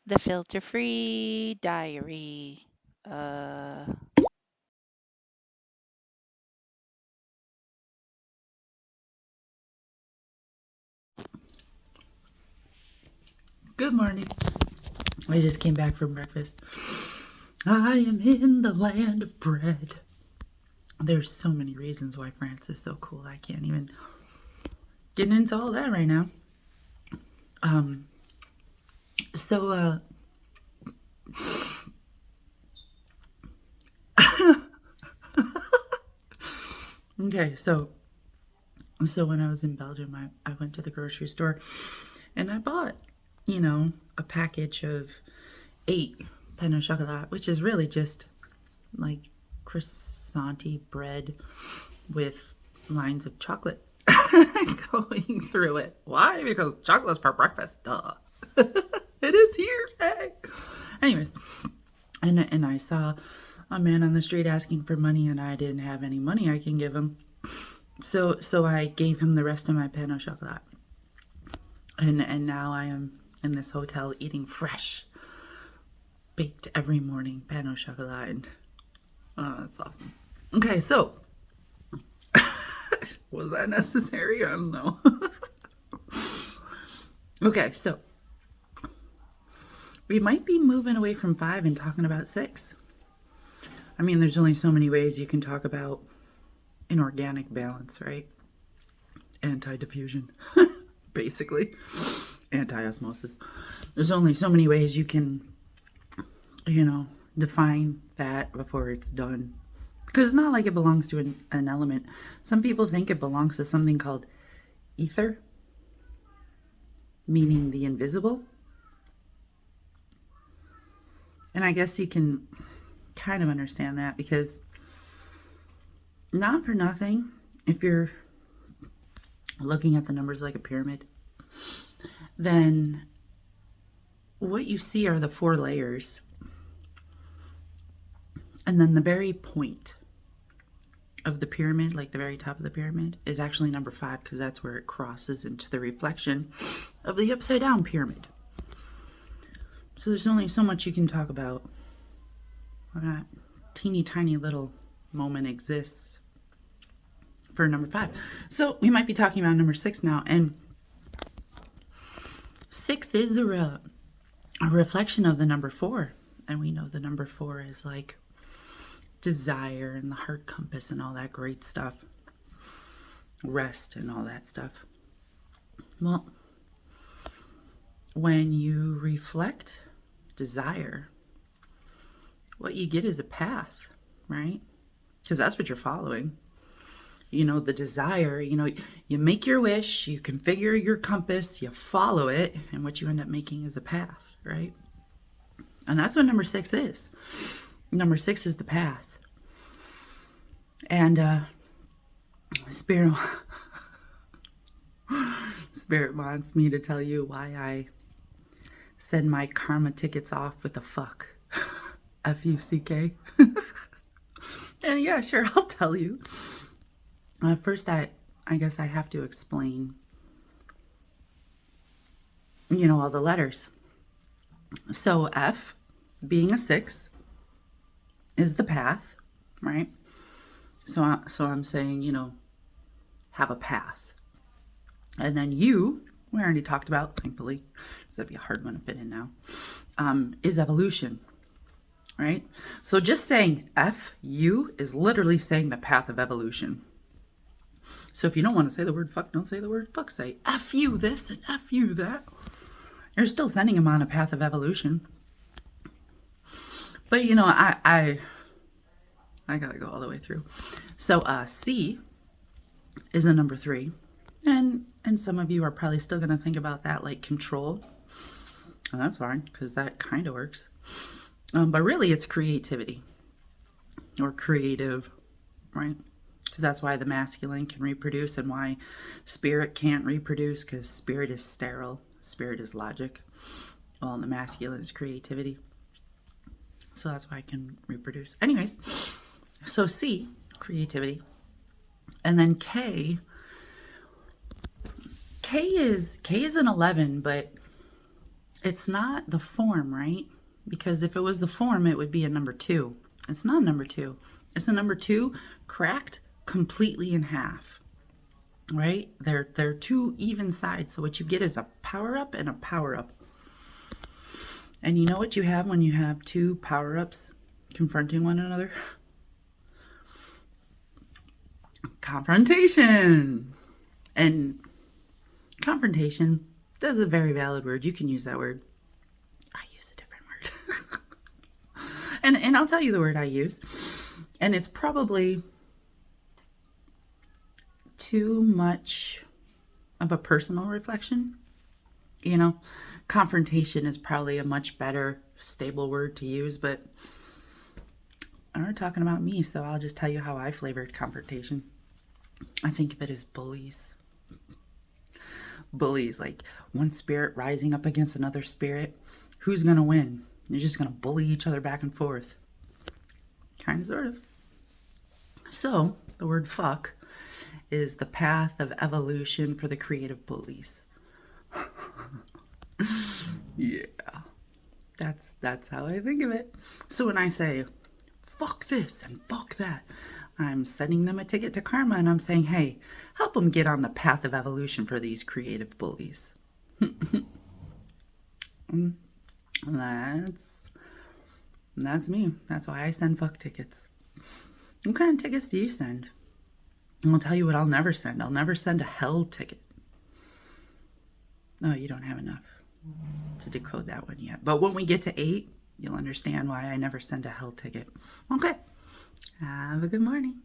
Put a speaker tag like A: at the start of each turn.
A: The filter-free diary. Uh,
B: Good morning. I just came back from breakfast. I am in the land of bread. There's so many reasons why France is so cool. I can't even get into all that right now. So okay, so when I was in Belgium, I went to the grocery store and I bought, a package of 8 pain au chocolat, which is really just like croissanty bread with lines of chocolate going through it. Why? Because chocolate's for breakfast. Duh. It is here. Hey. Anyways, and I saw a man on the street asking for money, and I didn't have any money I can give him. So I gave him the rest of my pain au chocolat. And now I am in this hotel eating fresh, baked every morning pain au chocolat, and that's awesome. Okay, so was that necessary? I don't know. Okay, so we might be moving away from 5 and talking about 6. I mean, there's only so many ways you can talk about inorganic balance, right? Anti-diffusion, basically. Anti-osmosis. There's only so many ways you can, define that before it's done. Because it's not like it belongs to an element. Some people think it belongs to something called ether, meaning the invisible. And I guess you can kind of understand that because not for nothing, if you're looking at the numbers like a pyramid, then what you see are the 4 layers. And then the very point of the pyramid, like the very top of the pyramid, is actually number 5 because that's where it crosses into the reflection of the upside down pyramid. So there's only so much you can talk about when that teeny tiny little moment exists for number 5. So we might be talking about number 6 now, and 6 is a reflection of the number 4, and we know the number 4 is like desire and the heart compass and all that great stuff, rest and all that stuff. Well, when you reflect desire, what you get is a path, right? Because that's what you're following. The desire, you make your wish, you configure your compass, you follow it, and what you end up making is a path, right? And that's what number 6 is. Number 6 is the path. And Spirit wants me to tell you why I send my karma tickets off with a fuck. F-U-C-K. And yeah, sure, I'll tell you. First, I guess I have to explain, all the letters. So F, being a 6, is the path, right? So I'm saying, have a path. And then U, we already talked about, thankfully, because that'd be a hard one to fit in now, is evolution, right? So just saying F-U is literally saying the path of evolution. So if you don't want to say the word fuck, don't say the word fuck. Say F-U this and F-U that. You're still sending them on a path of evolution. But, I gotta go all the way through. So C is the number 3. And some of you are probably still going to think about that like control. And that's fine, because that kind of works. But really, it's creativity. Or creative, right? Because that's why the masculine can reproduce and why spirit can't reproduce, because spirit is sterile. Spirit is logic. Well, and the masculine is creativity. So that's why I can reproduce. Anyways, so C, creativity. And then K is an 11, but It's not the form, right? Because if it was the form, it would be a number 2. It's not a number 2. It's a number 2 cracked completely in half, right? They're two even sides. So what you get is a power up and a power up. And you know what you have when you have two power ups confronting one another? Confrontation. And confrontation, that's a very valid word. You can use that word. I use a different word. and I'll tell you the word I use. And it's probably too much of a personal reflection. You know, confrontation is probably a much better, stable word to use, but I'm talking about me, so I'll just tell you how I flavored confrontation. I think of it as bullies. Bullies, like one spirit rising up against another spirit. Who's going to win? You're just going to bully each other back and forth. Kind of, sort of. So, the word fuck is the path of evolution for the creative bullies. Yeah. That's how I think of it. So when I say, fuck this and fuck that, I'm sending them a ticket to karma and I'm saying, hey, help them get on the path of evolution for these creative bullies. That's me. That's why I send fuck tickets. What kind of tickets do you send? And I'll tell you what I'll never send. I'll never send a hell ticket. No, you don't have enough to decode that one yet. But when we get to 8, you'll understand why I never send a hell ticket. Okay. Have a good morning.